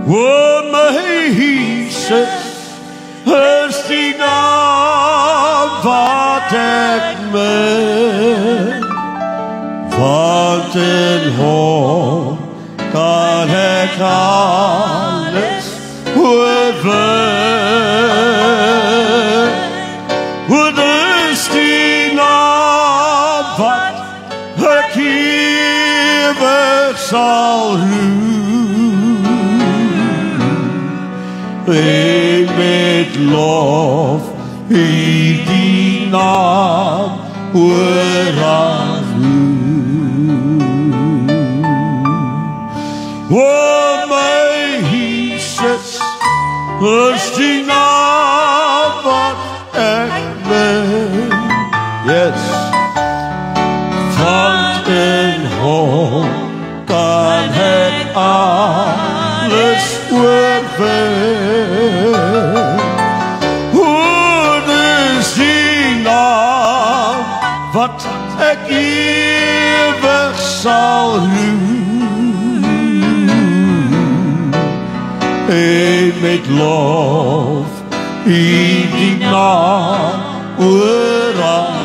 O my Jesus is die naam wat ek min, want in hom kan ek alles oorwin. O dis die naam wat ek ewig sal roem, en met lof die naam ooral roem. O my Jesus is die naam wat ek min, yes, want in hom kan ek alles oorwin. O dis die naam wat ek ewig sal roem, en met lof die naam ooral